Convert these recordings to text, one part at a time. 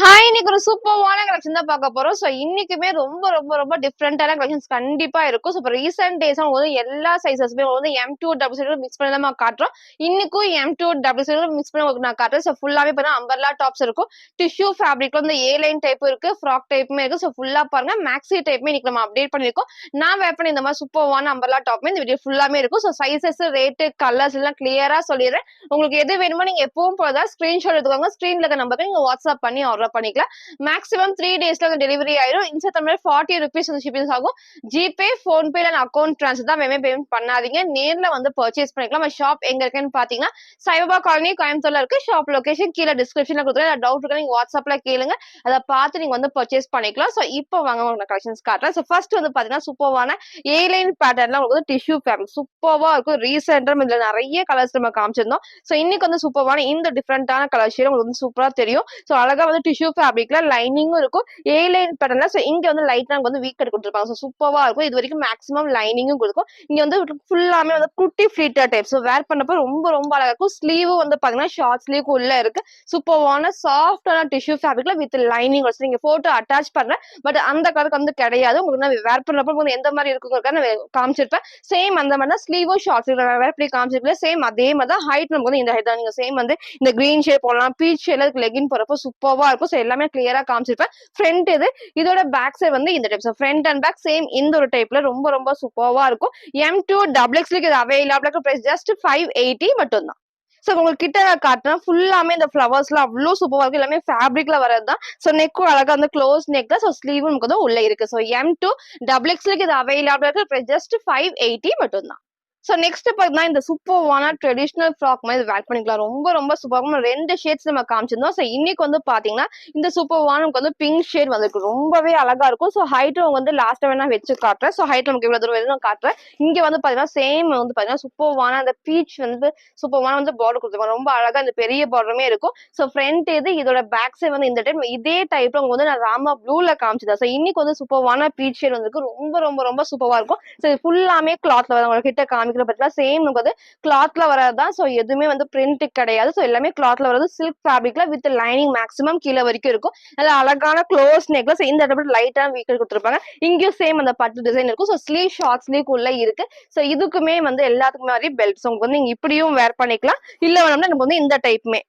Hi! இன்னைக்கு ஒரு சூப்பர்வான collection தான் பார்க்க போறோம். ஸோ இன்னைக்குமே ரொம்ப ரொம்ப ரொம்ப டிஃபரண்டான கலெக்ஷன்ஸ் கண்டிப்பா இருக்கும். ஸோ இப்போ ரீசென்ட் டேஸா உங்களுக்கு எல்லா சைஸஸுமே வந்து M2 டபுள் சைடு மிக்ஸ் பண்ணி தான் நான் காட்டுறோம். இன்னைக்கும் M2 டபுள் சைடு மிக்ஸ் பண்ணி உங்களுக்கு நான் காட்டுறேன். ஸோ ஃபுல்லாவே பார்த்தீங்கன்னா அம்பர்லா டாப்ஸ் இருக்கும். டிஷ்யூ ஃபேப்ரிக்ல வந்து ஏ லைன் டைப் இருக்கு. ஃப்ராக் டைப்புமே இருக்கு. ஸோ ஃபுல்லா பாருங்க. மேக்ஸி டைப்புமே இன்னைக்கு நம்ம அப்டேட் பண்ணியிருக்கோம். நான் வேர் பண்ணி இந்த மாதிரி சூப்பர்வான அம்பர்லா டாப்மே இந்த வீடியோ ஃபுல்லாமே இருக்கும். ஸோ சைஸஸ், ரேட்டு, கலர்ஸ் எல்லாம் கிளியரா சொல்லிடுறேன். உங்களுக்கு எது வேணுமோ நீங்க எப்பவும் போல ஸ்கிரீன்ஷாட் எடுத்துக்கோங்க. ஸ்கிரீன்ல இருக்க நம்பருக்கு நீங்க வாட்ஸ்அப் பண்ணி ஆர்டர் பண்ணிக்கலாம். மேக்ஸிமம் 3 டேஸ்ல டெலிவரி ஆயிரும். இன்ஸ்டா தமிழ் 40 ருபீஸ் வந்து ஷிப்பிங் ஆகும். ஜிபே, போன்பே இல்ல அக்கௌண்ட் ட்ரான்ஸ்ஃபர் தான் பேமெண்ட் பண்ணாதீங்க. நேர்ல வந்து பர்ச்சேஸ் பண்ணிக்கலாம். ஷாப் எங்க இருக்குன்னு பாத்தீங்கன்னா சைபா காலனி கோயம்புத்தூர்ல இருக்கு. ஷாப் லொகேஷன் கீழே டிஸ்கிரிப்ஷன்ல கொடுத்துருக்கேன். டவுட் இருக்கு நீங்க வாட்ஸ்அப்ல கேளுங்க. அதை பார்த்து நீங்க வந்து பர்ச்சேஸ் பண்ணிக்கலாம். சோ இப்போ வாங்க உங்களுக்கு கலெக்ஷன்ஸ் காட்டுறேன். சோ ஃபர்ஸ்ட் வந்து பாத்தீங்கன்னா சூப்பர்வான ஏ லைன் பேட்டர்ன்ல உங்களுக்கு வந்து டிஷ்யூ ஃபேப்ரிக் சூப்பர்வா இருக்கும். ரீசெண்டா இதுல நிறைய கலர்ஸ் நம்ம காமிச்சிருந்தோம். சோ இன்னைக்கு வந்து சூப்பர்வான இந்த டிஃபரெண்டான கலர் ஷேட் உங்களுக்கு வந்து சூப்பரா தெரியும். சோ அழகா வந்து டிஷ்யூ ஃபேப்ரிக்ல லைனிங்கும் இருக்கும். ஏ லைன் பேட்டர்ன்ல சோ இங்க வந்து லைட்டா வந்து வீக் கட் கொடுத்துருப்பாங்க. சோ சூப்பர்வா இருக்கும். இது வரைக்கும் மேக்ஸிமம் லைனிங்கும் கொடுக்கும். இங்க வந்து ஃபுல்லாமே வந்து குட்டி ஃபிளீட்டர் டைப். சோ வேர் பண்ணப்ப ரொம்ப ரொம்ப அழகா இருக்கும். ஸ்லீவும் வந்து பாத்தீங்கன்னா ஷார்ட் ஸ்லீவ் உள்ள இருக்கு. சூப்பர்வான சாஃப்டான டிஷ்யூ ஃபேப்ரிக்ல வித் லைனிங் வச்சு நீங்க போட்டோ அட்டாச் பண்றேன். பட் அந்த கலருக்கு வந்து கிடையாது. உங்களுக்கு நான் வேர் பண்ணப்ப வந்து எந்த மாதிரி இருக்குங்கிறத நான் காமிச்சிருப்பேன். சேம் அந்த மாதிரி தான் ஸ்லீவும் ஷார்ட் ஸ்லீவ் வேர் பண்ணி காமிச்சிருக்கேன். சேம் அதே மாதிரி தான் ஹைட் நமக்கு வந்து இந்த ஹைட் தான். நீங்க சேம் வந்து இந்த கிரீன் ஷேப் போடலாம், பீச் ஷேட்ல லெகின் போறப்போ சூப்பர்வா இருக்கும். சோ எல்லாமே கிளியரா காமிச்சிருப்பேன். ஃப்ரண்ட் இது இதோட பேக் சைடு வந்து இந்த type. Front and back same இந்த ஒரு டைப்ல ரொம்ப ரொம்ப சூப்பர்வா இருக்கும். M2 டபுள் எக்ஸ்எல் இது அவைலபிள் பிரைஸ் ஜஸ்ட் 580 மட்டும் தான். சோ உங்களுக்கு கிட்ட காட்டுறேன். ஃபுல்லாமே இந்த ஃபிளவர்ஸ்லாம் அவ்வளோ சூப்பரா இருக்கு. எல்லாமே ஃபேப்ரிக்ல வரது தான். சோ நெக்கும் அழகா வந்து க்ளோஸ் நெக் தான். சோ ஸ்லீவும் நமக்கு வந்து உள்ள இருக்கு. சோ M2 டபுள் எக்ஸ்எல் இது அவைலபிள் பிரைஸ் ஜஸ்ட் 580 மட்டும் தான். சோ நெக்ஸ்ட் பாத்தீங்கன்னா இந்த சூப்பர்வான ட்ரெடிஷனல் ஃப்ராக் மாதிரி வேர் பண்ணிக்கலாம். ரொம்ப ரொம்ப சூப்பரா ரெண்டு ஷேட்ஸ் நம்ம காமிச்சிருந்தோம். சோ இன்னைக்கு வந்து பாத்தீங்கன்னா இந்த சூப்பர்வான நமக்கு வந்து பிங்க் ஷேட் வந்திருக்கு. ரொம்பவே அழகா இருக்கும். சோ ஹைட் வந்து லாஸ்ட் வேணா வச்சு காட்டுறேன். சோ ஹைட் நமக்கு இவ்வளவு தூரம் வேணும் காட்டுறேன். இங்க வந்து பாத்தீங்கன்னா சேம் வந்து பாத்தீங்கன்னா சூப்பர்வான அந்த பீச் வந்து சூப்பர்வான வந்து பார்டர் கொடுத்துருக்காங்க. ரொம்ப அழகா இந்த பெரிய பார்டருமே இருக்கும். சோ ஃப்ரண்ட் இது இதோட பேக் சைடு வந்து இந்த டைம் இதே டைப்ல உங்களுக்கு வந்து நான் ராமா ப்ளூல காமிச்சிருந்தேன். சோ இன்னைக்கு வந்து சூப்பர்வான பீச் ஷேட் வந்திருக்கு. ரொம்ப ரொம்ப ரொம்ப சூப்பரா இருக்கும். சோ ஃபுல்லாமே கிளாத்ல வரும். உங்களுக்கு கிட்ட காமிக்கிற பத்திலாம் சேம் வந்து கிளாத்ல வரதுதான். சோ எதுவுமே வந்து பிரிண்ட் கிடையாது. சோ எல்லாமே கிளாத்ல வரது சில்க் ஃபேப்ரிக்ல வித் லைனிங் மேக்ஸிமம் கீழே வரைக்கும் இருக்கும். நல்ல அழகான க்ளோஸ் நெக்ல இந்த இடத்துல லைட்டான வீக்கர் கொடுத்துருப்பாங்க. இங்கேயும் சேம் அந்த பட்டு டிசைன் இருக்கும். சோ ஸ்லீவ் ஷார்ட் ஸ்லீவ் உள்ள இருக்கு. சோ இதுக்குமே வந்து எல்லாத்துக்குமே மாதிரி பெல்ட்ஸ் உங்களுக்கு வந்து நீங்க இப்படியும் வேர் பண்ணிக்கலாம். இல்ல வேணும்னா நம்ம வந்து இந்த டைப்புமே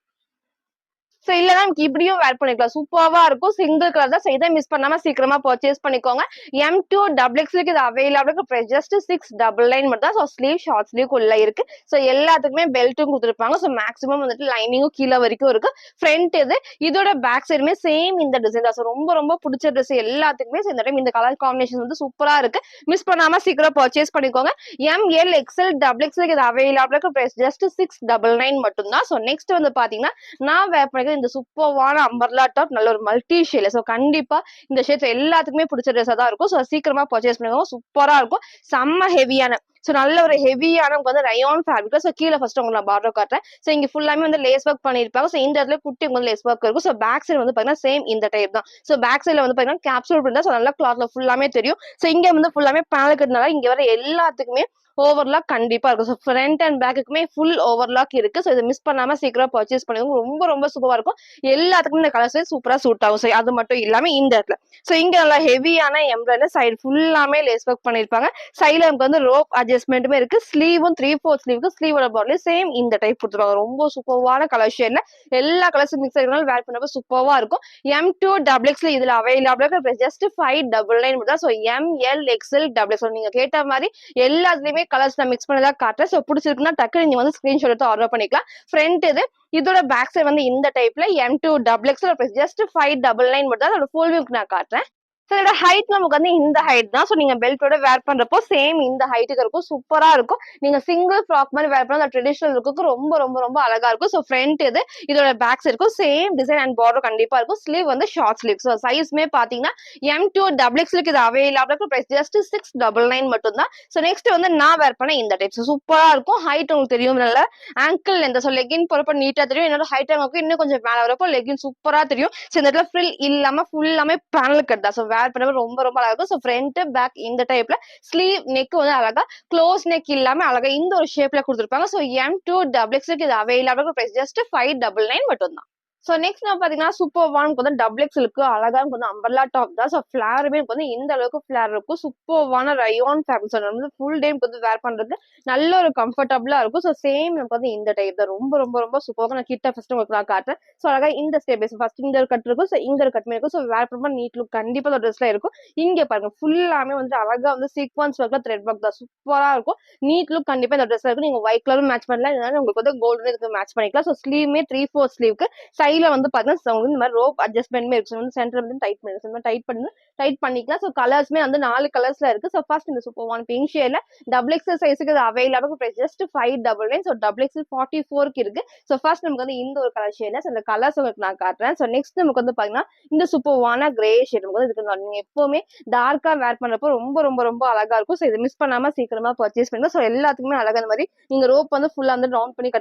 சோ இல்லனா நமக்கு இப்படியும் வேர் பண்ணிக்கலாம். சூப்பர்வா இருக்கும். சிங்கிள் கலர் தான். இதை மிஸ் பண்ணாம சீக்கிரமா பர்ச்சேஸ் பண்ணிக்கோங்க. M2 டபுள் எக்ஸ்எல் இது அவைலபிள் பிரைஸ் ஜஸ்ட் 699 மட்டும் தான். சோ ஸ்லீவ் ஷார்ட் ஸ்லீவ் உள்ள இருக்கு. சோ எல்லாத்துக்குமே பெல்ட்டும் கொடுத்துருப்பாங்க. சோ மேக்ஸிமம் வந்துட்டு லைனிங்கும் கீழே வரைக்கும் இருக்கு. ஃப்ரண்ட் இது இதோட பேக் சைடுமே சேம் இந்த டிசைன் தான். சோ ரொம்ப ரொம்ப பிடிச்ச ட்ரெஸ் எல்லாத்துக்குமே இந்த டைம் இந்த கலர் காம்பினேஷன் வந்து சூப்பரா இருக்கு. மிஸ் பண்ணாம சீக்கிரம் பர்ச்சேஸ் பண்ணிக்கோங்க. ML XL டபுள் எக்ஸ்எல் இது அவைலபிள் பிரைஸ் ஜஸ்ட் 699 மட்டும் தான். சோ நெக்ஸ்ட் வந்து பாத்தீங்கன்னா நான் வேர் பண்ண இந்த சூப்பர்வான அம்பர்லா டாப் நல்ல ஒரு மல்டி ஷேட்ல. சோ கண்டிப்பா இந்த ஷேட்ஸ் எல்லாத்துக்குமே பிடிச்ச ட்ரெஸ்ஸா தான் இருக்கும். சோ சீக்கிரமா பர்ச்சேஸ் பண்ணுங்க. சூப்பரா இருக்கும். செம்ம ஹெவியான சோ நல்ல ஒரு ஹெவியான நமக்கு வந்து ரயான் ஃபேப்ரிக். சோ கீழே ஃபர்ஸ்ட் உங்களுக்கு நான் பார்டர் காட்டுறேன். சோ இங்க ஃபுல்லாமே வந்து லேஸ் ஒர்க் பண்ணிருப்பாங்க. சோ இந்த இடத்துல குட்டி வந்து லேஸ் ஒர்க் இருக்கும். சோ பேக் சைடு வந்து பாத்தீங்கன்னா சேம் இந்த டைப் தான். சோ பேக் சைடுல வந்து பாத்தீங்கன்னா கேப்சூல் பிரிண்ட். சோ நல்லா கிளாத்ல ஃபுல்லாமே தெரியும். சோ இங்க வந்து ஃபுல்லாமே பேனல் கட்டினால இங்க வர எல்லாத்துக்குமே ஓவர்லாக் கண்டிப்பா இருக்கும். சோ ஃப்ரண்ட் அண்ட் பேக்குமே ஃபுல் ஓவர்லாக் இருக்கு. சோ இதை மிஸ் பண்ணாம சீக்கிரம் பர்ச்சேஸ் பண்ணுங்க. ரொம்ப ரொம்ப சூப்பரா இருக்கும். எல்லாத்துக்குமே இந்த கலர்ஸ் சூப்பரா சூட் ஆகும். சோ அது மட்டும் இல்லாம இந்த இடத்துல சோ இங்க நல்லா ஹெவியான எம்ப்ராய்டரி சைடு ஃபுல்லாமே லேஸ் ஒர்க் பண்ணிருப்பாங்க. சைடுல நமக்கு வந்து ரோப் அட்ஜஸ்ட்மெண்ட்டுமே இருக்கு. ஸ்லீவும் 3/4 ஸ்லீவுக்கு ஸ்லீவோட பார்டர்ல சேம் இந்த டைப் கொடுத்துருவாங்க. ரொம்ப சூப்பர்வான கலர் ஷேட்ல எல்லா கலர்ஸும் மிக்ஸ் ஆகிறதுனால வேர் பண்ணப்ப சூப்பர்வா இருக்கும். M2 டபுள் எக்ஸ்எல் இதுல அவைலபிள் ஜஸ்ட் 599 மட்டும் தான். So ML XL double XL நீங்க கேட்ட மாதிரி எல்லாத்துலயுமே கலர்ஸ் நான் மிக்ஸ் பண்ணதா காட்டுறேன். சோ பிடிச்சிருக்குன்னா டக்கு நீங்க வந்து ஸ்கிரீன்ஷாட் எடுத்து ஆர்டர் பண்ணிக்கலாம். ஃப்ரண்ட் இது இதோட பேக் சைடு வந்து இந்த டைப்ல M2 டபுள் எக்ஸ்எல் ஜஸ்ட் 599 மட்டும் தான். அதோட ஃபுல் வியூக்கு நான் காட்டுறேன். சோ இதோட ஹைட் நமக்கு வந்து இந்த ஹைட் தான். சோ நீங்க பெல்ட்டோட வேர் பண்றப்போ சேம் இந்த ஹைட்டுக்கு இருக்கும். சூப்பரா இருக்கும். நீங்க சிங்கிள் ஃப்ராக் மாதிரி வேர் பண்ணா ட்ரெடிஷனல் லுக்கு ரொம்ப ரொம்ப ரொம்ப அழகா இருக்கும். சோ ஃப்ரண்ட் இது இதோட பேக் சைடு இருக்கும். சேம் டிசைன் அண்ட் பார்டர் கண்டிப்பா இருக்கும். ஸ்லீவ் வந்து ஷார்ட் ஸ்லீவ். சோ சைஸ்மே பாத்தீங்கன்னா M2 டபுள் எக்ஸ்எல் இது அவைலபிள் பிரைஸ் ஜஸ்ட் 699 மட்டும் தான். சோ நெக்ஸ்ட் வந்து நான் வேர் பண்ண இந்த டைப் சூப்பரா இருக்கும். ஹைட் உங்களுக்கு தெரியும் நல்ல ஆங்கிள் லென்த். சோ லெகின் போறப்ப நீட்டா தெரியும். என்னோட ஹைட் நமக்கு இன்னும் கொஞ்சம் மேல வரப்போ லெகின் சூப்பரா தெரியும். சோ இந்த இடத்துல ஃப்ரில் இல்லாம ஃபுல்லாமே பேனல் கட் தான். சோ வேர் பண்ணவே ரொம்ப ரொம்ப அழகா இருக்கும். சோ ஃப்ரண்ட் பேக் இந்த டைப்ல ஸ்லீவ் நெக் வந்து அழகா க்ளோஸ் நெக் இல்லாம அழகா இந்த ஒரு ஷேப்ல கொடுத்துருப்பாங்க. சோ M2 டபுள் எக்ஸ்எல் இது அவைலபிள் பிரைஸ் ஜஸ்ட் 599 மட்டும் தான். சோ நெக்ஸ்ட் நான் பாத்தீங்கன்னா சூப்பர்வான வந்து டபுள் எக்ஸ்எலுக்கு அழகா வந்து அம்பர்லா டாப் தான். சோ ஃபிளாருமே வந்து இந்த அளவுக்கு ஃபிளார் இருக்கும். சூப்பர்வான ரயான் ஃபேப்ரிக் வந்து ஃபுல் டே வந்து வேர் பண்றதுக்கு நல்ல ஒரு கம்ஃபர்டபுளா இருக்கும். சோ சேம் நமக்கு வந்து இந்த டைப் தான் ரொம்ப ரொம்ப ரொம்ப சூப்பராக நான் கிட்ட ஃபர்ஸ்ட் உங்களுக்கு நான் காட்டுறேன். சோ அழகா இந்த ஸ்டெப் ஃபர்ஸ்ட் இங்க ஒரு கட் இருக்கும். சோ இங்க ஒரு கட் இருக்கும். சோ வேர் பண்ணும்போது நீட் லுக் கண்டிப்பா ஒரு ட்ரெஸ்ல இருக்கும். இங்க பாருங்க ஃபுல்லாமே வந்து அழகா வந்து சீக்வன்ஸ் ஒர்க்ல த்ரெட் ஒர்க் தான் சூப்பரா இருக்கும். நீட் லுக் கண்டிப்பா இந்த ட்ரெஸ்ல இருக்கும். நீங்க ஒயிட் கலரும் மேட்ச் பண்ணலாம். இதனால உங்களுக்கு வந்து கோல்டன் இதுக்கு மேட்ச் பண்ணிக்கலாம். சோ ஸ்லீவ்மே 3/4 ஸ்லீவ்க்கு சைட்ல வந்து பாத்தீங்கன்னா இந்த மாதிரி ரோப் அட்ஜஸ்ட்மெண்ட்மே இருக்கு. வந்து சென்டர் வந்து டைட் பண்ணி டைட் பண்ணிக்கலாம். ஸோ கலர்ஸ்மே வந்து 4 கலர்ஸ்ல இருக்கு. ஸோ ஃபர்ஸ்ட் இந்த சூப்பர் பிங்க் ஷேட்ல டபுள் எக்ஸல் சைஸுக்கு இது available price just 599. So double XL 44க்கு இருக்கு. ஸோ ஃபர்ஸ்ட் நமக்கு வந்து இந்த ஒரு கலர் ஷேட்ல இந்த கலர்ஸ் உங்களுக்கு நான் காட்டுறேன். ஸோ நெக்ஸ்ட் நமக்கு வந்து பாத்தீங்கன்னா இந்த சூப்பர்வான கிரே ஷேட் வந்து இதுக்கு நீங்க எப்பவுமே டார்க்கா வேர் பண்றப்போ ரொம்ப ரொம்ப ரொம்ப அழகா இருக்கும். ஸோ இதை மிஸ் பண்ணாம சீக்கிரமா பர்ச்சேஸ் பண்ணுங்க. ஸோ எல்லாத்துக்குமே அழகா இந்த மாதிரி நீங்க ரோப் வந்து ஃபுல்லா வந்து ரவுண்ட் பண்ணி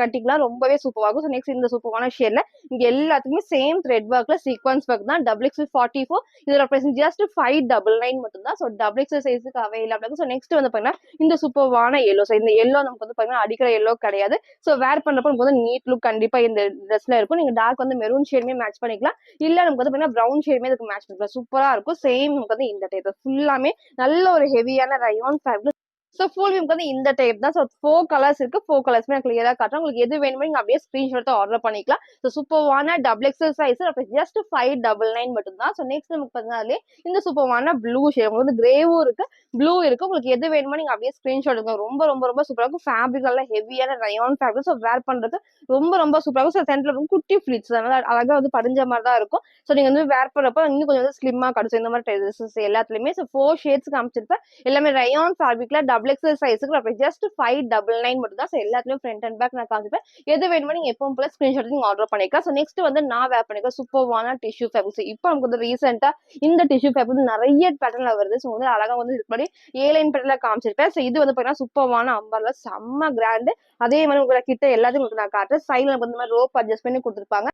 கட்டிக்கலாம். ரொம்பவே சூப்பர் ஆகும். ஸோ நெக்ஸ்ட் இந்த சூப்பர்வான ஷேட்ல இங்க எல்லாத்துக்குமே சேம் த்ரெட் ஒர்க்ல சீக்வன்ஸ் ஒர்க் தான். டபுள் எக்ஸல் 44 இதோட பிரைஸ் ஜஸ்ட் 599 மட்டும் தான். ஸோ டபுள் எக்ஸல் சைஸுக்கு அவைலபிள் இருக்கு. ஸோ நெக்ஸ்ட் வந்து பாத்தீங்கன்னா இந்த சூப்பர்வான எல்லோ. ஸோ இந்த எல்லோ நமக்கு வந்து பாத்தீங்கன்னா அடிக்கிற எல்லோ கிடையாது. ஸோ வேர் பண்றப்போ நமக்கு வந்து நீட் லுக் கண்டிப்பா இந்த ட்ரெஸ்ல இருக்கும். நீங்க டார்க் வந்து மெரூன் ஷேடுமே மேட்ச் பண்ணிக்கலாம். இல்ல நமக்கு வந்து பாத்தீங்கன்னா ப்ரௌன் ஷேடுமே இதுக்கு மேட்ச் பண்ணிக்கலாம். சூப்பரா இருக்கும். சேம் நமக்கு வந்து இந்த டைப் ஃபுல்லாமே நல்ல ஒரு ஹெவியான ரயான் ஃபேப்ரிக். ஸோ ஃபுல் விம்க்கு வந்து இந்த டைப் தான். ஸோ 4 கலர்ஸ் இருக்கு. 4 கலர்ஸ்மே நான் கிளியரா காட்டுறேன். உங்களுக்கு எது வேணுமோ நீங்க அப்படியே ஸ்கிரீன்ஷாட் ஆர்டர் பண்ணிக்கலாம். ஸோ சூப்பர்வான டபுள் எக்ஸல் சைஸ் ஜஸ்ட் 599 மட்டும் தான். ஸோ நெக்ஸ்ட் நமக்கு பார்த்தீங்கன்னா இந்த சூப்பர்வான ப்ளூ ஷேட் உங்களுக்கு வந்து கிரேவும் இருக்கு, ப்ளூ இருக்கு. உங்களுக்கு எது வேணுமோ நீங்க அப்படியே ஸ்கிரீன்ஷாட் எடுங்க. ரொம்ப ரொம்ப ரொம்ப சூப்பரா இருக்கும். ஃபேப்ரிக் நல்லா ஹெவியான ரயான் ஃபேப்ரிக். ஸோ வேர் பண்றது ரொம்ப ரொம்ப சூப்பரா இருக்கும். ஸோ சென்டர்ல வந்து குட்டி ஃபிளிட்ஸ் அழகா வந்து படிஞ்ச மாதிரி தான் இருக்கும். ஸோ நீங்க வந்து வேர் பண்றப்ப இன்னும் கொஞ்சம் வந்து ஸ்லிம்மா கிடைக்கும். இந்த மாதிரி ட்ரெஸ்ஸஸ் எல்லாத்துலயுமே. ஸோ 4 ஷேட்ஸ் காமிச்சிருப்பேன். எல்லாமே ரயான் ஃபேப்ரிக்ல டபுள் எக்ஸல் சைஸுக்கு ஜஸ்ட் 599 மட்டும் தான். ஸோ எல்லாத்துலயும் ஃப்ரண்ட் அண்ட் பேக் நான் காமிப்பேன். எது வேணுமோ நீங்க எப்பவும் போல ஸ்கிரீன்ஷாட் நீங்க ஆர்டர் பண்ணிக்கலாம். ஸோ நெக்ஸ்ட் வந்து நான் வேர் பண்ணிக்கலாம் சூப்பர்வான டிஷ்யூ ஃபேப்ரிக். இப்போ நமக்கு வந்து ரீசெண்டா இந்த டிஷ்யூ ஃபேப்ரிக் நிறைய பேட்டர்ல வருது. ஸோ வந்து அழகா வந்து இதுக்கு முன்னாடி ஏலைன் பேட்டர்ல காமிச்சிருப்பேன். ஸோ இது வந்து பாத்தீங்கன்னா சூப்பர்வான அம்பர்ல செம்ம கிராண்ட். அதே மாதிரி உங்களை கிட்ட எல்லாத்தையும் உங்களுக்கு நான் காட்டுறேன். சைட்ல வந்து மாதிரி ரோப் அட்ஜஸ்ட் பண்ணி கொடுத்துருப்பாங்க.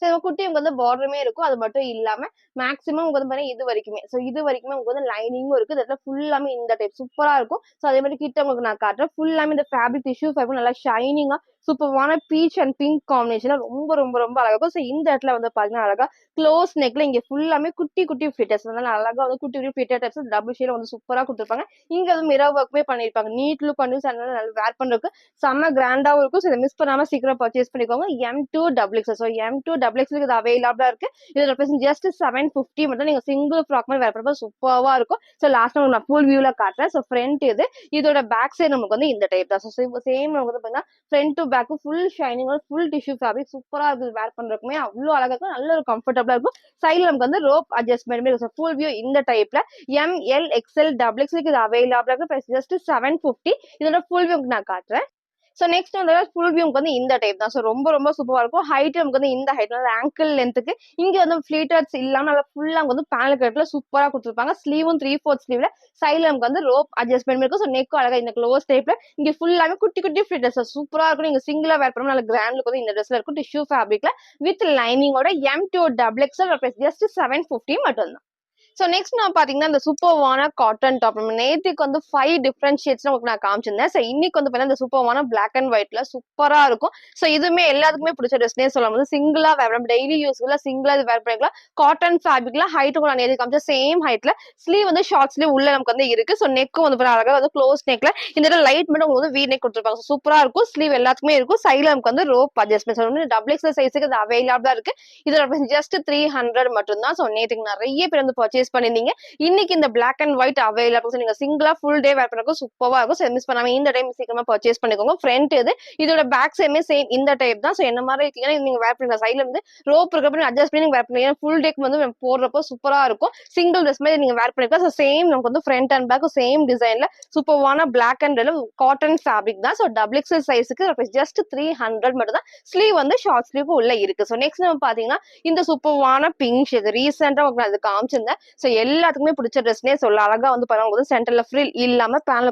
சோ குட்டி உங்களுக்கு வந்து பார்டருமே இருக்கும். அது மட்டும் இல்லாம மேக்ஸிமம் உங்களுக்கு வந்து பாத்தீங்கன்னா இது வரைக்குமே இது வரைக்குமே உங்களுக்கு வந்து லைனிங்கும் இருக்கு. இதுல ஃபுல்லாமே இந்த டைப் சூப்பரா இருக்கும். சோ அதே மாதிரி கிட்ட உங்களுக்கு நான் காட்டுறேன். ஃபுல்லாமே இந்த ஃபேப்ரிக் டிஷ்யூ ஃபேப்ரிக் நல்லா ஷைனிங்கா சூப்பர்வான பீச் அண்ட் பிங்க் காம்பினேஷன்ல ரொம்ப ரொம்ப ரொம்ப அழகா இருக்கும். சோ இந்த இடத்துல வந்து பாத்தீங்கன்னா அழகா க்ளோஸ் நெக்ல இங்க ஃபுல்லாமே குட்டி குட்டி ஃபிட்டர்ஸ் வந்து அழகா வந்து குட்டி குட்டி ஃபிட்டர் டைப்ஸ் டபுள் ஷேல வந்து சூப்பரா கொடுத்துருப்பாங்க. இங்க வந்து மிரர் ஒர்க்குமே பண்ணிருப்பாங்க. நீட் லுக் பண்ணி நல்லா வேர் பண்றதுக்கு செம்ம கிராண்டாவும் இருக்கும். இதை மிஸ் பண்ணாம சீக்கிரம் பர்ச்சேஸ் பண்ணிக்கோங்க. M2 double X. So M2 double X இது அவைலபிளா இருக்கு. இதோட பிரைஸ் ஜஸ்ட் 750 மட்டும். நீங்க சிங்கிள் ஃப்ராக் மாதிரி வேர் பண்ணும்போது சூப்பராவா இருக்கும். ஸோ லாஸ்ட் நான் ஃபுல் வியூல காட்டுறேன். ஸோ ஃப்ரண்ட் இது இதோட பேக் சைடு நமக்கு வந்து இந்த டைப் தான். ஸோ சேம் நமக்கு வந்து பாத்தீங்கன்னா front to back full shining full tissue fabric சூப்பரா இருக்குது. வேர் பண்றதுக்குமே அவ்வளவு அழகா இருக்கும். நல்ல ஒரு கம்ஃபர்டபுளா இருக்கும். சைட்ல நமக்கு வந்து ரோப் அட்ஜஸ்ட்மெண்ட் இருக்கும். ஃபுல் வியூ இந்த டைப்ல ML XL டபுள் எக்ஸ் இது அவைலபிளா இருக்கு. Price just 750. இதோட ஃபுல் வியூ நான் காட்டுறேன். சோ நெக்ஸ்ட் வந்து ஃபுல் வியூ வந்து இந்த டைப் தான். சோ ரொம்ப ரொம்ப சூப்பரா இருக்கும். ஹைட் நமக்கு வந்து இந்த ஹைட் ஆங்கிள் லென்த்துக்கு இங்க வந்து ஃபிளீட்டர்ஸ் இல்லாம நல்லா ஃபுல்லா வந்து பேனல் கட்ல சூப்பரா கொடுத்துருப்பாங்க. ஸ்லீவும் 3/4 ஸ்லீவ்ல சைட்ல நமக்கு வந்து ரோப் அட்ஜஸ்ட்மெண்ட் இருக்கும். சோ நெக் அழகா இந்த க்ளோஸ் டைப்ல இங்க ஃபுல்லாமே குட்டி குட்டி ஃபிளீட்டர்ஸ் சூப்பரா இருக்கும். நீங்க சிங்கிளா வேர் பண்ணா நல்ல கிராண்ட் லுக் வந்து இந்த ட்ரெஸ்ல இருக்கும். டிஷ்யூ ஃபேப்ரிக்ல வித் லைனிங்கோட M2 டபுள் எக்ஸ்எல் ஜஸ்ட் 750 மட்டும் தான். சோ நெக்ஸ்ட் நான் பாத்தீங்கன்னா இந்த சூப்பர்வான காட்டன் டாப் நேத்துக்கு வந்து 5 டிஃப்ரெண்ட் ஷேட்ஸ்ல உங்களுக்கு நான் காமிச்சிருந்தேன். சோ இன்னைக்கு வந்து பாத்தீங்கன்னா இந்த சூப்பர்வான பிளாக் அண்ட் ஒயிட்ல சூப்பரா இருக்கும். சோ இதுமே எல்லாத்துக்குமே பிடிச்ச ட்ரெஸ்னே சொல்லலாம். சிங்கிளா வேர் டெய்லி யூஸ்ல சிங்கிளா இது வேர் பண்ணிக்கலாம். காட்டன் ஃபேப்ரிக்ல ஹைட் நான் நேத்து காமிச்ச சேம் ஹைட்ல ஸ்லீவ் வந்து ஷார்ட் ஸ்லீவ் உள்ள நமக்கு வந்து இருக்கு. சோ நெக்கும் வந்து அழகா வந்து க்ளோஸ் நெக்ல இந்த லைட் மட்டும் உங்களுக்கு வந்து வீ நெக் கொடுத்துருப்பாங்க. சூப்பரா இருக்கும். ஸ்லீவ் எல்லாத்துக்குமே இருக்கும். சைட்ல நமக்கு வந்து ரோப் அட்ஜஸ்ட்மெண்ட் டபுள் எக்ஸ் சைஸுக்கு அது அவைலபிளா இருக்கு. இதோட ஜஸ்ட் 300 மட்டும் தான். சோ நேத்துக்கு நிறைய பேர் வந்து பர்ச்சேஸ் பண்ணிருந்தீங்க. இன்னைக்கு இந்த பிளாக் அண்ட் ஒயிட் அவைலபிள். நீங்க சிங்கிளா ஃபுல் டே வேர் பண்ணறதுக்கு சூப்பரா இருக்கும். சோ மிஸ் பண்ணாம இந்த டைம் சீக்கிரமா பர்ச்சேஸ் பண்ணிக்கோங்க. ஃப்ரண்ட் இது இதோட பேக் சைடுமே சேம் இந்த டைப் தான். சோ என்ன மாதிரி இருக்கீங்கன்னா நீங்க வேர் பண்ணுங்க. சைடுல வந்து ரோப் இருக்கப்ப அட்ஜஸ்ட் பண்ணி வேர் பண்ணுவீங்க. ஃபுல் டேக்கு வந்து போடுறப்போ சூப்பரா இருக்கும். சிங்கிள் ட்ரெஸ் மாதிரி நீங்க வேர் பண்ணிக்கலாம். சோ சேம் நமக்கு வந்து ஃப்ரண்ட் அண்ட் பேக் சேம் டிசைன்ல சூப்பர்வான பிளாக் அண்ட் காட்டன் ஃபேப்ரிக் தான். சோ டபுள் எக்ஸல் சைஸுக்கு ஜஸ்ட் 300 மட்டும் தான். ஸ்லீவ் வந்து ஷார்ட் ஸ்லீவ் உள்ள இருக்கு. சோ நெக்ஸ்ட் நம்ம பாத்தீங்கன்னா இந்த சூப்பர்வான பிங்க் ஷேட் ரீசெண்டா உங்களுக்கு அது காமிச்சிருந்தேன். ஸோ எல்லாத்துக்குமே பிடிச்ச ட்ரெஸ்னே சொல்லலாம். அழகா வந்து பாருங்க சென்டர்ல ஃப்ரில் இல்லாம பேனல்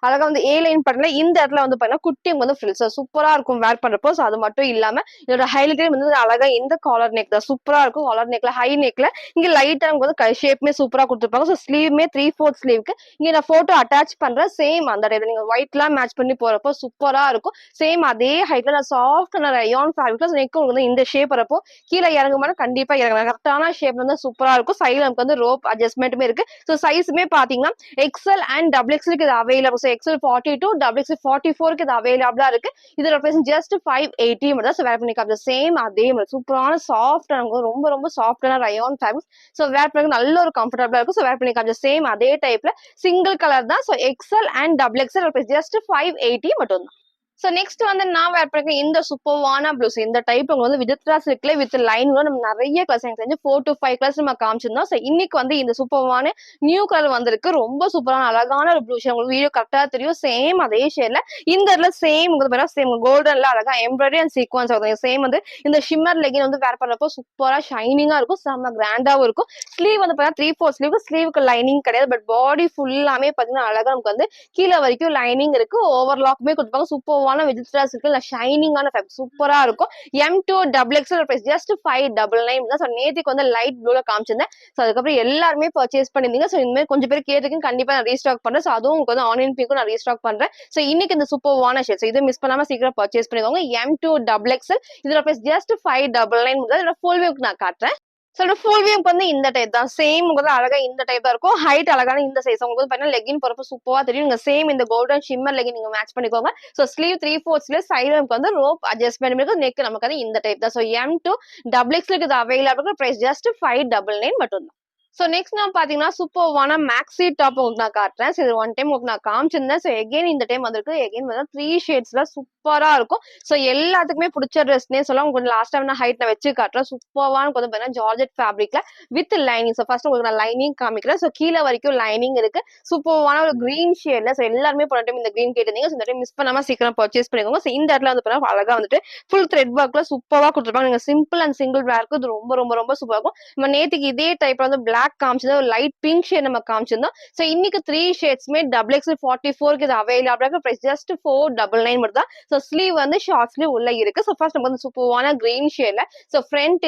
அழகா வந்து ஏ லைன் பண்ணல இந்த இடத்துல வந்து பாத்தீங்கன்னா குட்டி வந்து ஃப்ரில். ஸோ சூப்பரா இருக்கும் வேர் பண்றப்போ. ஸோ அது மட்டும் இல்லாம இதோட ஹைலைட்டே வந்து அழகா இந்த காலர் நெக் தான். சூப்பரா இருக்கும் காலர் நெக்ல, ஹை நெக்ல இங்க லைட்டா வந்து கை ஷேப்மே சூப்பரா கொடுத்துருப்பாங்க. ஸோ ஸ்லீவ்மே 3/4 ஸ்லீவ்க்கு இங்க நான் போட்டோ அட்டாச் பண்றேன். சேம் அந்த டைப் நீங்க ஒயிட்லாம் மேட்ச் பண்ணி போறப்போ சூப்பரா இருக்கும். சேம் அதே ஹைட்ல நான் சாஃப்ட் ரயான் ஃபேப்ரிக்ல நெக் வந்து இந்த ஷேப் வரப்போ கீழே இறங்கும்போது கண்டிப்பா இறங்கலாம். கரெக்டான ஷேப் வந்து சூப்பரா இருக்கும். சைடுல நமக்கு வந்து ரோப் அட்ஜஸ்ட்மெண்ட்டுமே இருக்கு. ஸோ சைஸுமே பாத்தீங்கன்னா எக்ஸ்எல் அண்ட் டபுள் எக்ஸ்எலுக்கு இது available. So XL 42 double XL 44க்கு இது அவைலபிளா இருக்கு. இதோட பிரைஸ் ஜஸ்ட் 580 மட்டும் தான். ஸோ வேர் பண்ணி காமிச்ச சேம் அதே மாதிரி சூப்பரான சாஃப்ட் ரொம்ப ரொம்ப சாஃப்டான ரயான் ஃபேப்ரிக். ஸோ வேர் பண்ணி நல்ல ஒரு கம்ஃபர்டபுளா இருக்கும். ஸோ வேர் பண்ணி காமிச்ச சேம் அதே டைப்ல சிங்கிள் கலர் தான். So XL and double XL just 580 மட்டும் தான். ஸோ நெக்ஸ்ட் வந்து நான் வேர் பண்ணிருக்க இந்த சூப்பர்வான ப்ளூஸ் இந்த டைப் வந்து விஜித்ரா சில்க்ல வித் லைன் நம்ம நிறைய கலர்ஸ் செஞ்சு 4 to 5 கலர்ஸ் நம்ம காமிச்சிருந்தோம். ஸோ இன்னைக்கு வந்து இந்த சூப்பர்வான நியூ கலர் வந்திருக்கு. ரொம்ப சூப்பரான அழகான ஒரு ப்ளூ ஷேட். உங்களுக்கு வீடியோ கரெக்டா தெரியும். சேம் அதே ஷேட்ல இந்த இடத்துல சேம் சேம் கோல்டன்ல அழகா எம்ப்ராய்டரி அண்ட் சீக்வன்ஸ் ஆகுது. சேம் வந்து இந்த ஷிம்மர் லெகின் வந்து வேர் பண்றப்போ சூப்பரா ஷைனிங்கா இருக்கும். செம்ம கிராண்டாவும் இருக்கும். ஸ்லீவ் வந்து பார்த்தா 3/4 ஸ்லீவுக்கு லைனிங் கிடையாது. பட் பாடி ஃபுல்லாமே பார்த்தீங்கன்னா அழகா நமக்கு வந்து கீழே வரைக்கும் லைனிங் இருக்கு. ஓவர்லாக்குமே கொடுத்துருப்பாங்க. சூப்பர்வான விஜித்ரா சில்க்ல ஷைனிங்கான ஃபேப்ரிக் சூப்பரா இருக்கும். M2 double XL price just 599 தான். ஸோ நேத்துக்கு வந்து லைட் ப்ளூல காமிச்சிருந்தேன். ஸோ அதுக்கப்புறம் எல்லாருமே பர்ச்சேஸ் பண்ணிருந்தீங்க. ஸோ இந்த மாதிரி கொஞ்சம் பேர் கேட்டுருக்கு கண்டிப்பா நான் ரீஸ்டாக் பண்றேன். ஸோ அதுவும் உங்களுக்கு வந்து ஆன்லைன் பிக்கும் நான் ரீஸ்டாக் பண்றேன். ஸோ இன்னைக்கு இந்த சூப்பர்வான ஷேட் இதை மிஸ் பண்ணாம சீக்கிரம் பர்ச்சேஸ் பண்ணிக்கோங்க. M2 டபுள் எக்ஸ்எல் இதோட பிரைஸ் ஜஸ்ட் 599 தான். இதோட ஃபுல் வியூக்கு நான் காட்டுறேன். ஸோ ஃபுல் வியூக்கு வந்து இந்த டைப் தான். சேம் உங்களுக்கு அழகா இந்த டைப் தான் இருக்கும். ஹைட் அழகான இந்த சைஸ் உங்களுக்கு பார்த்தீங்கன்னா லெகின் போறப்ப சூப்பரா தெரியும். நீங்க சேம் இந்த கோல்டன் ஷிம்மர் லெகின் நீங்க மேட்ச் பண்ணிக்கோங்க. ஸோ ஸ்லீவ் 3/4 சைடு நமக்கு வந்து ரோப் அட்ஜஸ்ட்மெண்ட் இருக்கு. நெக் நமக்கு வந்து இந்த டைப் தான். ஸோ M2 டபுள் எக்ஸ்எலுக்கு இது அவைலபிள். பிரைஸ் ஜஸ்ட் 599 மட்டும் தான். ஸோ நெக்ஸ்ட் நான் பாத்தீங்கன்னா சூப்பர்வான மேக்ஸி டாப் உங்களுக்கு நான் காட்டுறேன். ஸோ இது ஒன் டைம் உங்களுக்கு நான் காமிச்சிருந்தேன். ஸோ எகைன் இந்த டைம் வந்திருக்கு. எகைன் வந்து 3 ஷேட்ஸ்ல சூப்பரா இருக்கும். ஸோ எல்லாத்துக்குமே பிடிச்ச ட்ரெஸ்னே சொல்லலாம். உங்களுக்கு லாஸ்ட் டைம் நான் ஹைட் நான் வச்சு காட்டுறேன். சூப்பர்வான வந்து பார்த்தீங்கன்னா ஜார்ஜெட் ஃபேப்ரிக்ல வித் லைனிங். ஸோ ஃபர்ஸ்ட் உங்களுக்கு நான் லைனிங் காமிக்கிறேன். ஸோ கீழே வரைக்கும் லைனிங் இருக்கு. சூப்பர்வான ஒரு கிரீன் ஷேட்ல. ஸோ எல்லாருமே போன டைம் இந்த கிரீன் கேட்டிருந்தீங்க. ஸோ இந்த டைம் மிஸ் பண்ணாம சீக்கிரம் பர்ச்சேஸ் பண்ணிக்கோங்க. ஸோ இந்த இடத்துல வந்து பார்த்தீங்கன்னா அழகா வந்துட்டு ஃபுல் த்ரெட் ஒர்க்ல சூப்பரா கொடுத்துருப்பாங்க. நீங்க சிம்பிள் அண்ட் சிங்கிள் வேர்க்கு இது ரொம்ப ரொம்ப ரொம்ப சூப்பரா இருக்கும். நம்ம நேத்துக்கு இதே டைப்ல வந்து பிளாக் காமிச்சது ஒரு லைட் பிங்க் ஷேட் நம்ம காமிச்சிருந்தோம். ஸோ இன்னைக்கு 3 ஷேட்ஸ்மே டபுள் எக்ஸ்எல் 44க்கு இது அவைலபிளா இருக்கு. பிரைஸ் ஜஸ்ட் 499 மட்டும் தான். ஸோ ஸ்லீவ் வந்து ஷார்ட் ஸ்லீவ் உள்ள இருக்கு. ஸோ ஃபர்ஸ்ட் நம்ம வந்து சூப்பர்வான கிரீன் ஷேட்ல. ஸோ ஃப்ரண்ட்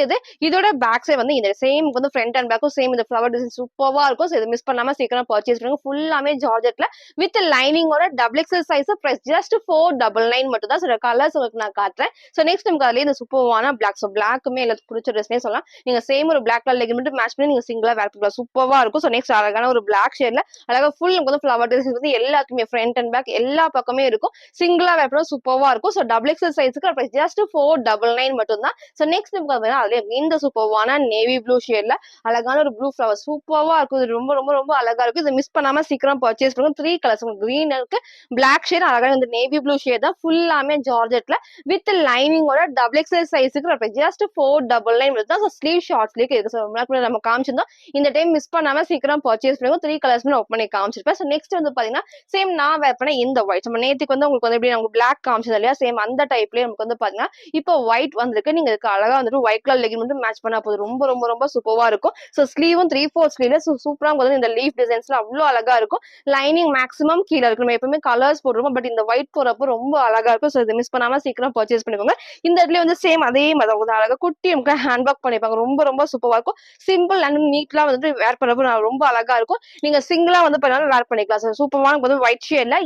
இதோட பேக் சைடு வந்து இந்த சேம் வந்து ஃப்ரண்ட் அண்ட் பேக்கும் சேம் இந்த ஃபிளவர் டிசைன் சூப்பரா இருக்கும். ஸோ இது மிஸ் பண்ணாம சீக்கிரம் பர்ச்சேஸ் பண்ணுங்க. ஃபுல்லாமே ஜார்ஜெட்ல வித் லைனிங்கோட double XL size. Price just 499 மட்டும் தான். ஸோ கலர்ஸ் உங்களுக்கு நான் காட்டுறேன். ஸோ நெக்ஸ்ட் நமக்கு அதுல இந்த சூப்பர்வான பிளாக். ஸோ பிளாக்குமே எல்லாத்துக்கும் பிடிச்ச ட்ரெஸ்னே சொல்லலாம். நீங்க சேம் ஒரு பிளாக் கலர் லெகின் மட்டும் மேட்ச் பண்ணி நீங்க சிங்கிளா வேர் பண்ணலாம். சூப்பரா இருக்கும். ஸோ நெக்ஸ்ட் அழகான ஒரு பிளாக் ஷேட்ல அழகா ஃபுல் வந்து ஃபிளவர் டிசைன் வந்து எல்லாத்துக்குமே ஃப்ரண்ட் அண்ட் பேக் எல்லா பக்கமே இருக்கும். சிங்கிளா வேர் பண்ணா சூப்பரா இருக்கும். ஸோ டபுள் எக்ஸ்எல் சைஸ்க்கு பிரைஸ் ஜஸ்ட் 499 மட்டும் தான். ஸோ நெக்ஸ்ட் நமக்கு அதுல இந்த சூப்பர்வான நேவி ப்ளூ ஷேட்ல அழகான ஒரு ப்ளூ ஃபிளவர் சூப்பரா இருக்கும். இது ரொம்ப ரொம்ப ரொம்ப அழகா இருக்கும். இதை மிஸ் பண்ணாம சீக்கிரம் பர்ச்சேஸ் பண்ணுங்க. 3 கலர்ஸ் கிரீன் இருக்கு, பிளாக் ஷேட், அழகான இந்த நேவி ப்ளூ ஷேட் தான். ஃபுல்லாமே ஜார்ஜெட்ல வித் லைனிங்கோட டபுள் எக்ஸ்எல் சைஸ்க்கு ஜஸ்ட் 499 தான். ஸோ ஸ்லீவ் ஷார்ட் ஸ்லீவ் இருக்கு. ஸோ நம்ம காமிச்சிருந்தோம். இந்த டைம் மிஸ் பண்ணாம சீக்கிரம் பர்ச்சேஸ் பண்ணுங்க. 3 கலர்ஸ்மே ஓப்பன் பண்ணி காமிச்சிருப்பேன். ஸோ நெக்ஸ்ட் வந்து பாத்தீங்கன்னா சேம் நான் வேர் பண்ண இந்த ஒயிட். நம்ம நேத்துக்கு வந்து உங்களுக்கு வந்து எப்படி நமக்கு பிளாக் காமிச்சது இல்லையா, சேம் அந்த டைப்லயே நமக்கு வந்து பாத்தீங்கன்னா இப்போ ஒயிட் வந்திருக்கு. நீங்க இதுக்கு அழகா வந்துட்டு ஒயிட் கலர் லெகின் வந்து மேட்ச் பண்ணா போதும். ரொம்ப ரொம்ப ரொம்ப சூப்பரா இருக்கும். ஸோ ஸ்லீவும் 3/4 ஸ்லீவ்ல சூப்பரா வந்து இந்த லீஃப் டிசைன்ஸ்ல அவ்வளவு அழகா இருக்கும். லைனிங் மேக்ஸிமம் கீழே இருக்கு. நம்ம எப்பவுமே கலர்ஸ் போட்டுருப்போம். பட் இந்த ஒயிட் போறப்போ ரொம்ப அழகா இருக்கும். ஸோ இதை மிஸ் பண்ணாம சீக்கிரம் பர்ச்சேஸ் பண்ணிக்கோங்க. இந்த இடத்துல வந்து சேம் அதே மாதிரி அழகா குட்டி நமக்கு ஹேண்ட் ஒர்க் பண்ணிப்பாங்க. ரொம்ப ரொம்ப சூப்பரா இருக்கும். சிம்பிள் அண்ட் நீட்லா வந்து வேர் பண்ணப்போ ரொம்ப அழகா இருக்கும். நீங்க சிங்கிளா வந்து பண்ணாலும் வேர் பண்ணிக்கலாம். சூப்பரான வந்து ஒயிட் ஷேட்ல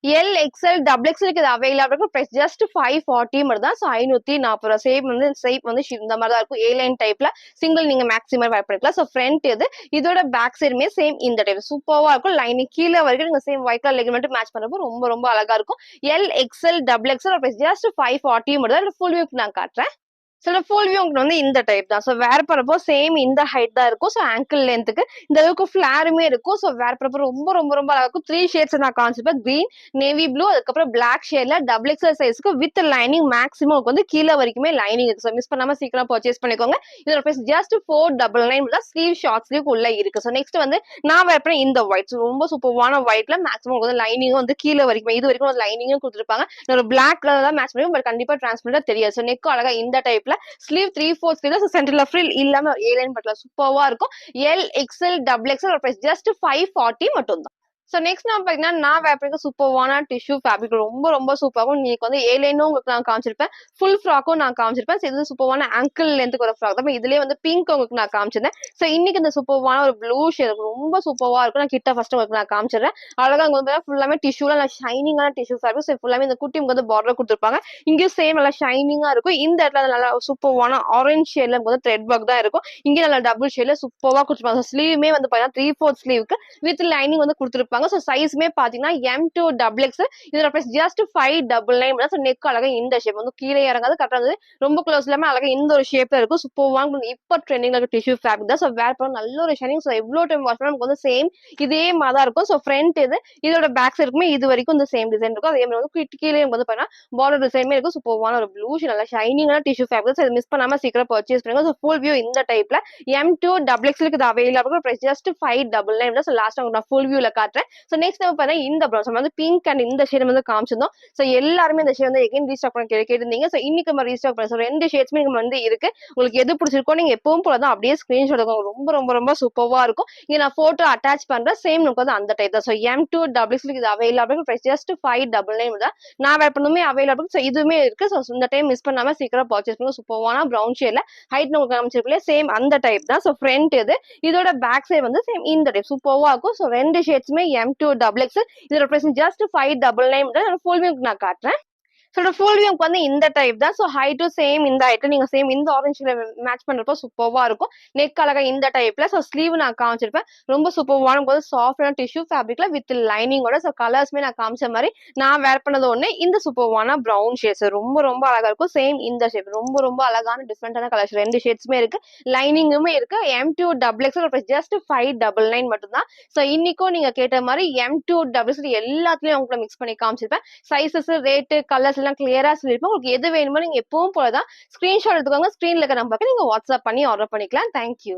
எல் எக்ஸ்எல் டபுள் எக்ஸ்எலுக்கு இது அவைலபிள் இருக்கும். பிரைஸ் ஜஸ்ட் 540 மட்டும் தான். ஸோ 540 சேம் வந்து ஷேப் வந்து இந்த மாதிரி தான் இருக்கும். ஏ லைன் டைப்ல சிங்கிள் நீங்க மேக்ஸிமம் வேர் பண்ணிக்கலாம். ஸோ ஃப்ரண்ட் இதோட பேக் சைடுமே சேம் இந்த டைப் சூப்பரா இருக்கும். லைனிங் கீழே வரைக்கும் நீங்க சேம் ஒயிட் கலர் லெகின் மட்டும் மேட்ச் பண்றப்போ ரொம்ப ரொம்ப அழகா இருக்கும். L XL double XL price just 540 மட்டும் தான். ஃபுல் வியூக்கு நான் காட்டுறேன். சில ஃபுல் வியூ உங்களுக்கு வந்து இந்த டைப் தான். ஸோ வேர் பண்ணப்போ சேம் இந்த ஹைட் தான் இருக்கும். ஸோ ஆங்கிள் லென்த்துக்கு இந்த அளவுக்கு ஃபிளாருமே இருக்கும். ஸோ வேர் பண்ணப்போ ரொம்ப ரொம்ப ரொம்ப அழகா இருக்கும். 3 ஷேட்ஸ் நான் காமிச்சிருப்பேன். கிரீன், நேவி ப்ளூ, அதுக்கப்புறம் பிளாக் ஷேட்ல டபுள் எக்ஸ்எல் சைஸ்க்கு வித் லைனிங் மேக்ஸிமம் வந்து கீழே வரைக்குமே லைனிங் இருக்கு. ஸோ மிஸ் பண்ணாம சீக்கிரம் பர்ச்சேஸ் பண்ணிக்கோங்க. இதோட பிரைஸ் ஜஸ்ட் 499 தான். ஸ்லீவ் ஷார்ட் ஸ்லீவ் உள்ள இருக்கு. ஸோ நெக்ஸ்ட் வந்து நான் வேர் பண்ண இந்த ஒயிட் ரொம்ப சூப்பரான ஒயிட்ல மேக்ஸிமம் வந்து லைனிங் வந்து கீழே வரைக்கும் இது வரைக்கும் லைனிங்கும் கொடுத்துருப்பாங்க. ஒரு பிளாக் கலர் தான் மேட்ச் பண்ணுவோம். பட் கண்டிப்பா டிரான்ஸ்பரண்டா தெரியாது. ஸோ நெக் அழகா இந்த டைப்ல டைப்ல ஸ்லீவ் 3/4 ஸ்லீவ் சென்டர்ல ஃப்ரில் இல்லாம ஏ லைன் பட்டல சூப்பர்வா இருக்கும். எல் எக்ஸ்எல் டபுள் எக்ஸ்எல் ஒரு பிரைஸ் ஜஸ்ட் 540 மட்டும் தான். ஸோ நெக்ஸ்ட் நான் பார்த்தீங்கன்னா நான் வேப்பிருக்க சூப்பர்வான டிஷ்யூ ஃபேப்ரிக் ரொம்ப ரொம்ப சூப்பராகவும் இன்னைக்கு வந்து ஏலைனும் உங்களுக்கு நான் காமிச்சிருப்பேன், ஃபுல் ஃப்ராக்கும் நான் காமிச்சிருப்பேன். ஸோ இது சூப்பர்வான ஆங்கிள் லென்த்துக்கு ஒரு ஃப்ராக் தான். இதுலேயே வந்து பிங்க் உங்களுக்கு நான் காமிச்சிருந்தேன். ஸோ இன்னைக்கு இந்த சூப்பர்வான ஒரு ப்ளூ ஷேட் ரொம்ப சூப்பராக இருக்கும். நான் கிட்ட ஃபர்ஸ்ட் உங்களுக்கு நான் காமிச்சிடுறேன். அழகாக அங்கே வந்து ஃபுல்லாமே டிஷ்யூல நல்லா ஷைனிங்கான டிஷ்யூ ஃபேப்ரிக். ஸோ ஃபுல்லாமே இந்த குட்டி வந்து பார்டர் கொடுத்துருப்பாங்க. இங்கேயும் சேம் நல்லா ஷைனிங்காக இருக்கும். இந்த இடத்துல நல்லா சூப்பர்வான ஆரஞ்ச் ஷேட்ல வந்து த்ரெட் ஒர்க் தான் இருக்கும். இங்கே நல்லா டபுள் ஷேட்ல சூப்பராக கொடுத்துருப்பாங்க. ஸ்லீவுமே வந்து பார்த்தீங்கன்னா 3/4 ஸ்லீவுக்கு வித் லைனிங் வந்து கொடுத்துருப்பாங்க. ஸோ சைஸ்மே பாத்தீங்கன்னா M2 XXL. இதோட பிரைஸ் ஜஸ்ட் 599. ஸோ நெக் அழகா இந்த ஷேப் வந்து கீழே இறங்காது, கரெக்டா வந்து ரொம்ப க்ளோஸ் இல்லாம அழகா இந்த ஒரு ஷேப்ல இருக்கும். சூப்பர்வாங்க இப்போ ட்ரெண்டிங்ல இருக்க டிஷ்யூ ஃபேப்ரிக் தான். ஸோ வேர் பண்ண நல்ல ஒரு ஷைனிங். ஸோ எவ்வளோ டைம் வாஷ் பண்ணா நமக்கு வந்து சேம் இதே மாதிரி தான் இருக்கும். ஸோ ஃப்ரண்ட் இதோட பேக் சைடுக்குமே இது வரைக்கும் இந்த சேம் டிசைன் இருக்கும். அதே மாதிரி வந்து கீழே வந்து பாத்தீங்கன்னா பார்டர் டிசைனுமே இருக்கும். சூப்பர்வான ஒரு ப்ளூ நல்லா ஷைனிங்கான டிஷ்யூ ஃபேப்ரிக். ஸோ மிஸ் பண்ணாம சீக்கிரம் பர்ச்சேஸ் பண்ணுங்க. ஸோ ஃபுல் வியூ இந்த டைப்ல M2 XXL இது available. Price just 599. So last நான் ஃபுல் வியூல காட்டுறேன். ஸோ நெக்ஸ்ட் நம்ம பார்த்தா இந்த ப்ளவுஸ் வந்து பிங்க் அண்ட் இந்த ஷேட் வந்து காமிச்சிருந்தோம். ஸோ எல்லாருமே இந்த ஷேட் வந்து எகைன் ரீஸ்டாக் பண்ண கேட்டிருந்தீங்க. ஸோ இன்னைக்கு நம்ம ரீஸ்டாக் பண்ண ஸோ 2 ஷேட்ஸ்மே நம்ம வந்து இருக்கு. உங்களுக்கு எது பிடிச்சிருக்கோ நீங்க எப்பவும் போல தான் அப்படியே ஸ்கிரீன்ஷாட் எடுக்கும். ரொம்ப ரொம்ப ரொம்ப சூப்பர்வா இருக்கும். இங்க நான் போட்டோ அட்டாச் பண்றேன். சேம் நமக்கு வந்து அந்த டைப் தான். ஸோ M2 XXL இது அவைலபிள். பிரைஸ் ஜஸ்ட் 599 தான். நான் வேர் பண்ணுமே அவைலபிள். ஸோ இதுவுமே இருக்கு. ஸோ இந்த டைம் மிஸ் பண்ணாம சீக்கிரம் பர்ச்சேஸ் பண்ணுங்க. சூப்பர்வான ப்ரௌன் ஷேட்ல ஹைட் நமக்கு காமிச்சிருக்கல சேம் அந்த டைப் தான். ஸோ ஃப்ரண்ட் இதோட பேக் சைடு வந்து சேம் இந்த டைப் சூப்பர்வா இருக்கும். So 2 ஷேட்ஸ்மே M2 XXL. இதோட பிரைஸ் ஜஸ்ட் 599. ஃபுல் வியூ நான் காட்டுறேன். ஸோ ஃபுல் வியூக்கு வந்து இந்த டைப் தான். ஸோ ஹைட்டும் சேம் இந்த ஹைட்ல நீங்க சேம் இந்த ஆரஞ்சுல மேட்ச் பண்றப்போ சூப்பர்வா இருக்கும். நெக் அழகா இந்த டைப்ல. ஸோ ஸ்லீவ் நான் காமிச்சிருப்பேன். ரொம்ப சூப்பர்வான போது சாஃப்டான டிஷ்யூ ஃபேப்ரிக்ல வித் லைனிங்கோட. ஸோ கலர்ஸ்மே நான் காமிச்ச மாதிரி நான் வேர் பண்ணது ஒண்ணு இந்த சூப்பர்வான ப்ரௌன் ஷேட்ஸ் ரொம்ப ரொம்ப அழகா இருக்கும். சேம் இந்த ஷேப் ரொம்ப ரொம்ப அழகான டிஃப்ரெண்டான கலர்ஸ் 2 ஷேட்ஸ்மே இருக்கு. லைனிங்குமே இருக்கு. M2 XXL ஜஸ்ட் 599 மட்டும் தான். ஸோ இன்னைக்கும் நீங்க கேட்ட மாதிரி M2 XXL எல்லாத்துலயும் உங்களுக்கு மிக்ஸ் பண்ணி காமிச்சிருப்பேன். சைசஸ் ரேட்டு கலர்ஸ் எல்லாம் கிளியரா சொல்லிருப்போம். உங்களுக்கு எது வேணுமோ நீங்க எப்பவும் போலதான் ஸ்கிரீன்ஷாட் எடுத்துக்கோங்க. ஸ்கிரீன்ல இருக்க நம்பருக்கு நீங்க வாட்ஸ்அப் பண்ணி ஆர்டர் பண்ணிக்கலாம். தேங்க்யூ.